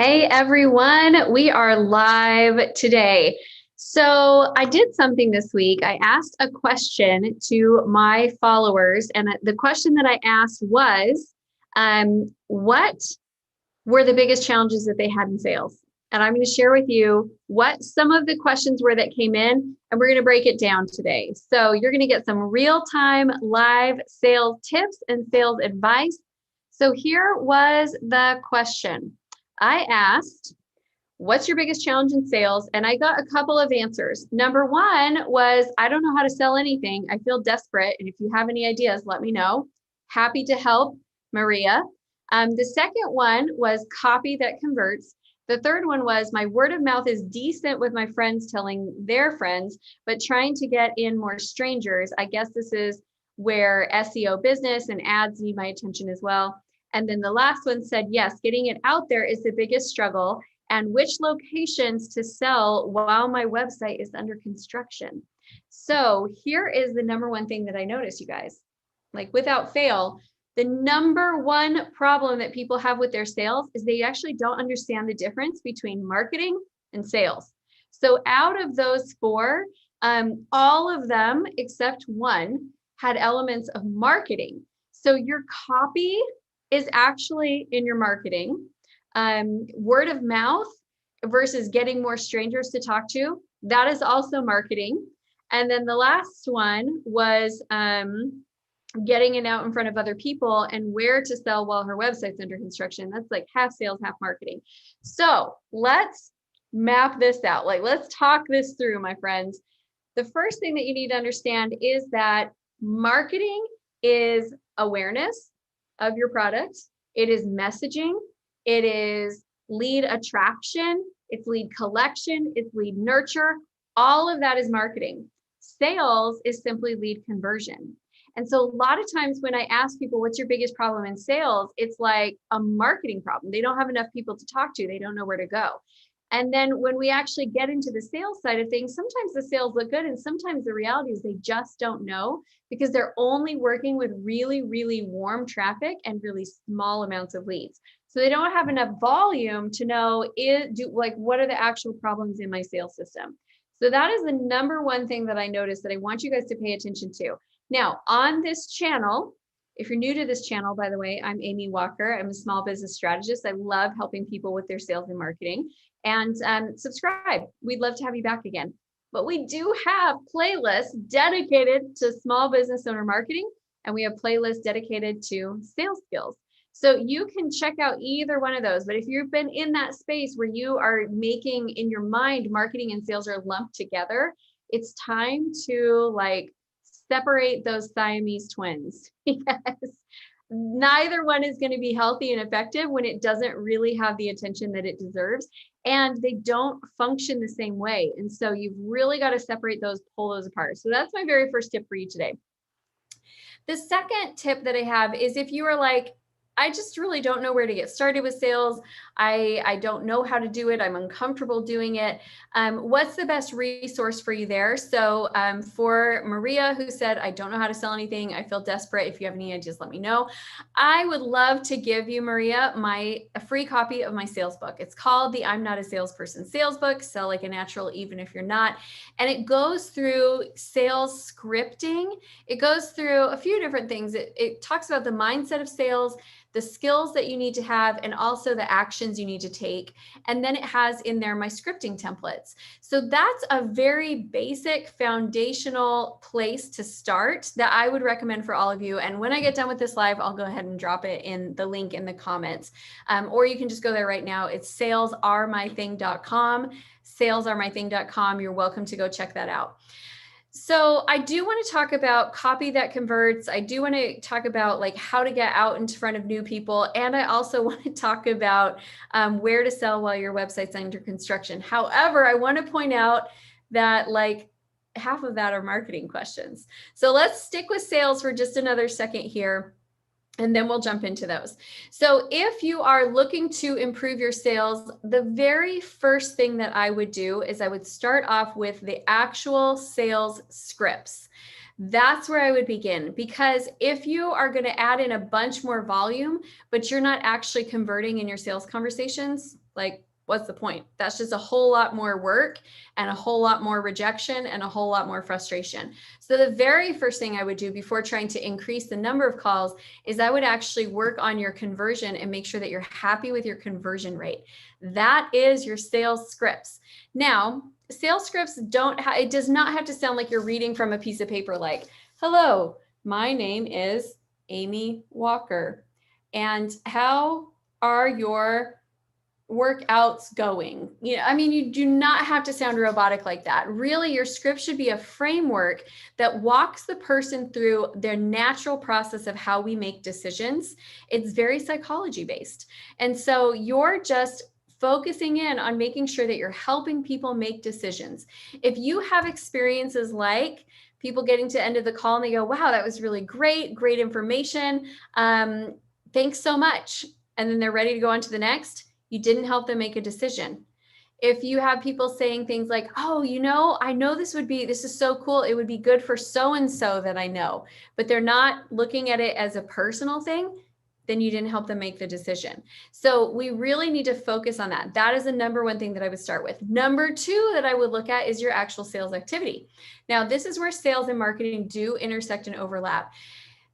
Hey everyone, we are live today. So I did something this week. I asked a question to my followers, and the question that I asked was, what were the biggest challenges that they had in sales? And I'm going to share with you what some of the questions were that came in, and we're going to break it down today. So you're going to get some real-time live sales tips and sales advice. So here was the question. I asked, what's your biggest challenge in sales? And I got a couple of answers. Number one was, I don't know how to sell anything. I feel desperate. And if you have any ideas, let me know. Happy to help, Maria. The second one was copy that converts. The third one was my word of mouth is decent with my friends telling their friends, but trying to get in more strangers. I guess this is where SEO business and ads need my attention as well. And then the last one said, yes, getting it out there is the biggest struggle, and which locations to sell while my website is under construction. So here is the number one thing that I noticed, you guys, like without fail, the number one problem that people have with their sales is they actually don't understand the difference between marketing and sales. So out of those four, all of them except one had elements of marketing. So your copy is actually in your marketing. Word of mouth versus getting more strangers to talk to, that is also marketing. And then the last one was getting it out in front of other people and where to sell while her website's under construction. That's like half sales, half marketing. So let's map this out. Like, let's talk this through, my friends. The first thing that you need to understand is that marketing is awareness of your product. It is messaging. It is lead attraction. It's lead collection. It's lead nurture. All of that is marketing. Sales is simply lead conversion. And so a lot of times when I ask people, what's your biggest problem in sales? It's like a marketing problem. They don't have enough people to talk to. They don't know where to go. And then when we actually get into the sales side of things, sometimes the sales look good. And sometimes the reality is they just don't know because they're only working with really, really warm traffic and really small amounts of leads. So they don't have enough volume to know what are the actual problems in my sales system. So that is the number one thing that I noticed that I want you guys to pay attention to. Now, on this channel, if you're new to this channel, by the way, I'm Amy Walker. I'm a small business strategist. I love helping people with their sales and marketing. And subscribe. We'd love to have you back again. But we do have playlists dedicated to small business owner marketing, and we have playlists dedicated to sales skills. So you can check out either one of those. But if you've been in that space where you are making in your mind marketing and sales are lumped together, it's time to separate those Siamese twins because neither one is going to be healthy and effective when it doesn't really have the attention that it deserves. And they don't function the same way. And so you've really got to separate those, pull those apart. So that's my very first tip for you today. The second tip that I have is if you are like, I just really don't know where to get started with sales. I don't know how to do it. I'm uncomfortable doing it. What's the best resource for you there? So for Maria, who said, I don't know how to sell anything. I feel desperate. If you have any ideas, let me know. I would love to give you, Maria, a free copy of my sales book. It's called the I'm Not a Salesperson Sales Book, Sell Like a Natural, Even If You're Not. And it goes through sales scripting. It goes through a few different things. It talks about the mindset of sales, the skills that you need to have, and also the actions you need to take. And then it has in there my scripting templates. So that's a very basic foundational place to start that I would recommend for all of you. And when I get done with this live, I'll go ahead and drop it in the link in the comments. Or you can just go there right now. It's salesaremything.com, salesaremything.com. You're welcome to go check that out. So I do want to talk about copy that converts. I do want to talk about how to get out in front of new people. And I also want to talk about where to sell while your website's under construction. However, I want to point out that half of that are marketing questions. So let's stick with sales for just another second here. And then we'll jump into those. So if you are looking to improve your sales, the very first thing that I would do is I would start off with the actual sales scripts. That's where I would begin, because if you are going to add in a bunch more volume, but you're not actually converting in your sales conversations, Like, what's the point? That's just a whole lot more work and a whole lot more rejection and a whole lot more frustration. So the very first thing I would do before trying to increase the number of calls is I would actually work on your conversion and make sure that you're happy with your conversion rate. That is your sales scripts. Now, sales scripts it does not have to sound like you're reading from a piece of paper like, hello, my name is Amy Walker. And how are your workouts going? You do not have to sound robotic like that. Really, your script should be a framework that walks the person through their natural process of how we make decisions. It's very psychology based. And so you're just focusing in on making sure that you're helping people make decisions. If you have experiences like people getting to the end of the call and they go, wow, that was really great information. Thanks so much. And then they're ready to go on to the next. You didn't help them make a decision. If you have people saying things like, oh, I know this is so cool. It would be good for so-and-so that I know, but they're not looking at it as a personal thing, then you didn't help them make the decision. So we really need to focus on that. That is the number one thing that I would start with. Number two that I would look at is your actual sales activity. Now, this is where sales and marketing do intersect and overlap.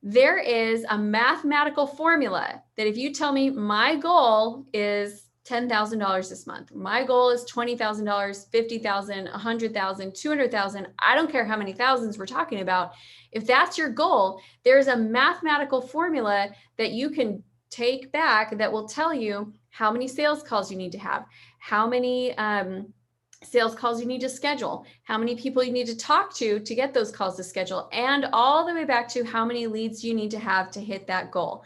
There is a mathematical formula that if you tell me my goal is $10,000 this month, my goal is $20,000, $50,000, $100,000, $200,000, I don't care how many thousands we're talking about. If that's your goal, there's a mathematical formula that you can take back that will tell you how many sales calls you need to have, how many sales calls you need to schedule, how many people you need to talk to get those calls to schedule, and all the way back to how many leads you need to have to hit that goal.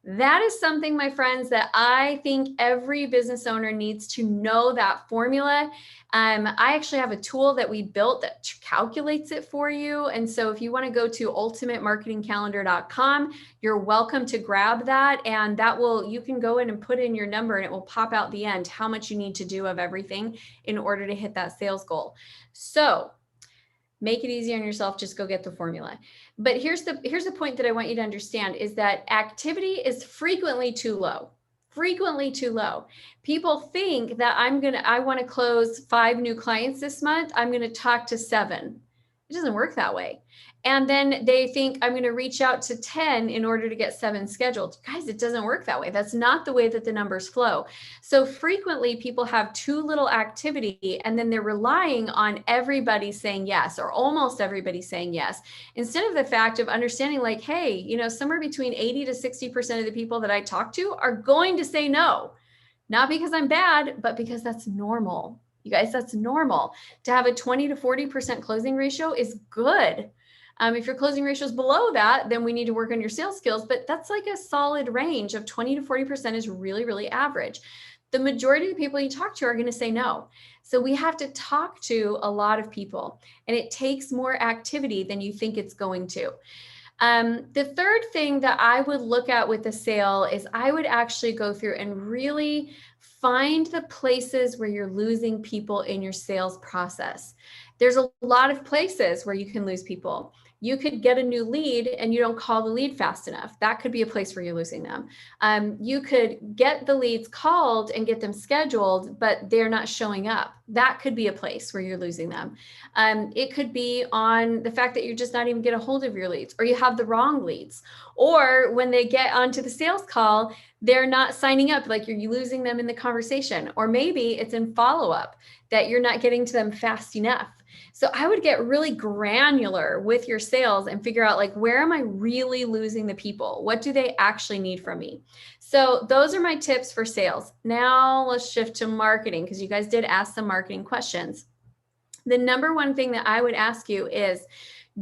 That is something, my friends, that I think every business owner needs to know that formula. I actually have a tool that we built that calculates it for you. And so if you want to go to ultimatemarketingcalendar.com, you're welcome to grab that. And you can go in and put in your number and it will pop out the end how much you need to do of everything in order to hit that sales goal. So make it easy on yourself. Just go get the formula. But here's the point that I want you to understand is that activity is frequently too low. Frequently too low. People think that I want to close 5 new clients this month. I'm going to talk to 7. It doesn't work that way. And then they think I'm going to reach out to 10 in order to get 7 scheduled. Guys, it doesn't work that way. That's not the way that the numbers flow. So frequently people have too little activity and then they're relying on everybody saying yes, or almost everybody saying yes, instead of the fact of understanding like, hey, somewhere between 80 to 60% of the people that I talk to are going to say no, not because I'm bad, but because that's normal. You guys, that's normal. To have a 20 to 40% closing ratio is good. If your closing ratio is below that, then we need to work on your sales skills, but that's like a solid range of 20 to 40% is really, really average. The majority of the people you talk to are going to say no. So we have to talk to a lot of people, and it takes more activity than you think it's going to. The third thing that I would look at with the sale is I would actually go through and really find the places where you're losing people in your sales process. There's a lot of places where you can lose people. You could get a new lead and you don't call the lead fast enough. That could be a place where you're losing them. You could get the leads called and get them scheduled, but they're not showing up. That could be a place where you're losing them. It could be on the fact that you're just not even get a hold of your leads, or you have the wrong leads, or when they get onto the sales call, they're not signing up, like you're losing them in the conversation, or maybe it's in follow-up that you're not getting to them fast enough. So I would get really granular with your sales and figure out like, where am I really losing the people? What do they actually need from me? So those are my tips for sales. Now let's shift to marketing, because you guys did ask some marketing questions. The number one thing that I would ask you is,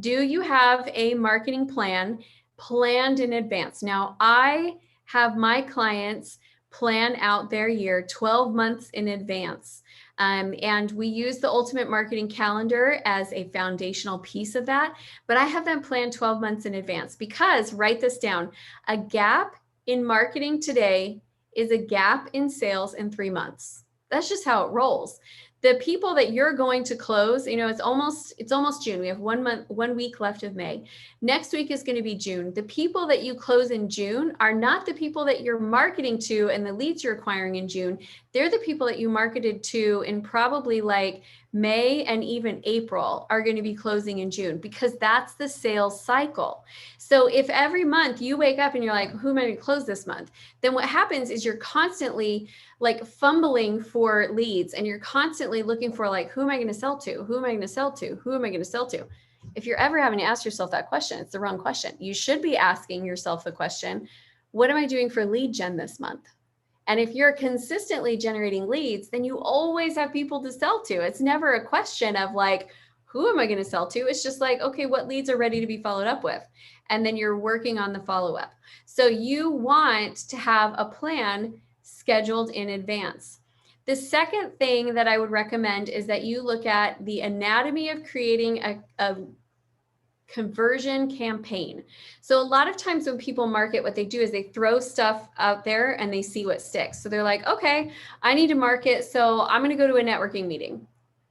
do you have a marketing plan planned in advance? Now, I have my clients plan out their year 12 months in advance. And we use the Ultimate Marketing Calendar as a foundational piece of that, but I have them planned 12 months in advance, because, write this down, a gap in marketing today is a gap in sales in 3 months. That's just how it rolls. the people that you're going to close, it's almost June. We have 1 week left of May. Next week is going to be June. The people that you close in June are not the people that you're marketing to and the leads you're acquiring in June. They're the people that you marketed to in probably like May and even April are going to be closing in June, because that's the sales cycle. So if every month you wake up and you're like, who am I going to close this month? Then what happens is you're constantly like fumbling for leads, and you're constantly looking for like, who am I going to sell to? Who am I going to sell to? Who am I going to sell to? If you're ever having to ask yourself that question, it's the wrong question. You should be asking yourself the question, what am I doing for lead gen this month? And if you're consistently generating leads, then you always have people to sell to. It's never a question of like, who am I going to sell to? It's just like, okay, what leads are ready to be followed up with? And then you're working on the follow-up. So you want to have a plan scheduled in advance. The second thing that I would recommend is that you look at the anatomy of creating a conversion campaign. So a lot of times when people market, what they do is they throw stuff out there and they see what sticks. So they're like, okay, I need to market, so I'm going to go to a networking meeting.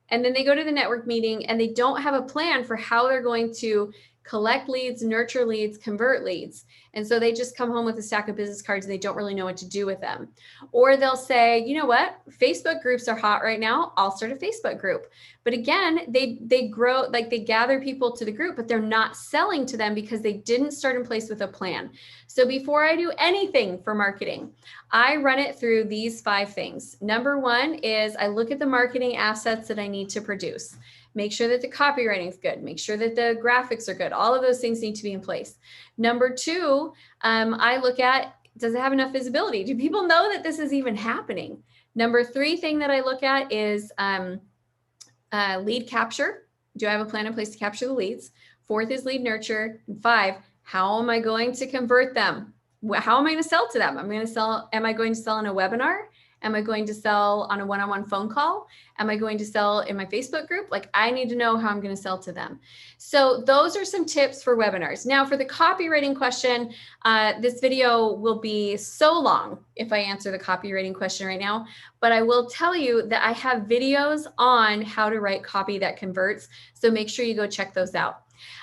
And then they go to the network meeting and they don't have a plan for how they're going to collect leads, nurture leads, convert leads. And so they just come home with a stack of business cards and they don't really know what to do with them. Or they'll say, you know what, Facebook groups are hot right now, I'll start a Facebook group. But again, they grow, like they gather people to the group, but they're not selling to them because they didn't start in place with a plan. So before I do anything for marketing, I run it through these 5 things. Number 1 is I look at the marketing assets that I need to produce. Make sure that the copywriting is good. Make sure that the graphics are good. All of those things need to be in place. Number 2, I look at, does it have enough visibility? Do people know that this is even happening? Number 3 thing that I look at is lead capture. Do I have a plan in place to capture the leads? 4th is lead nurture. And 5, how am I going to convert them? How am I going to sell to them? Am I going to sell in a webinar? Am I going to sell on a one-on-one phone call? Am I going to sell in my Facebook group? Like, I need to know how I'm going to sell to them. So those are some tips for webinars. Now for the copywriting question, this video will be so long if I answer the copywriting question right now, but I will tell you that I have videos on how to write copy that converts. So make sure you go check those out.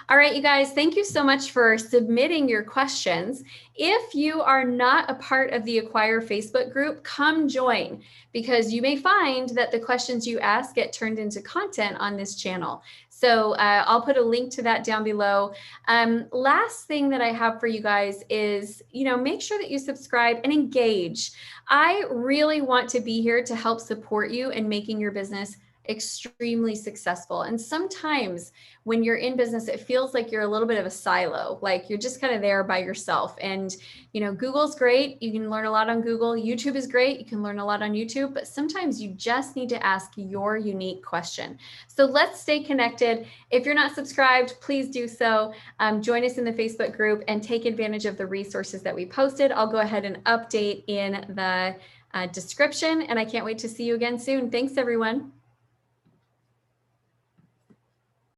All right, you guys, thank you so much for submitting your questions. If you are not a part of the Acquire Facebook group, come join, because you may find that the questions you ask get turned into content on this channel. So I'll put a link to that down below. Last thing that I have for you guys is, make sure that you subscribe and engage. I really want to be here to help support you in making your business extremely successful. And sometimes when you're in business, it feels like you're a little bit of a silo, like you're just kind of there by yourself. And, Google's great. You can learn a lot on Google. YouTube is great. You can learn a lot on YouTube, but sometimes you just need to ask your unique question. So let's stay connected. If you're not subscribed, please do so. Join us in the Facebook group and take advantage of the resources that we posted. I'll go ahead and update in the description, and I can't wait to see you again soon. Thanks, everyone.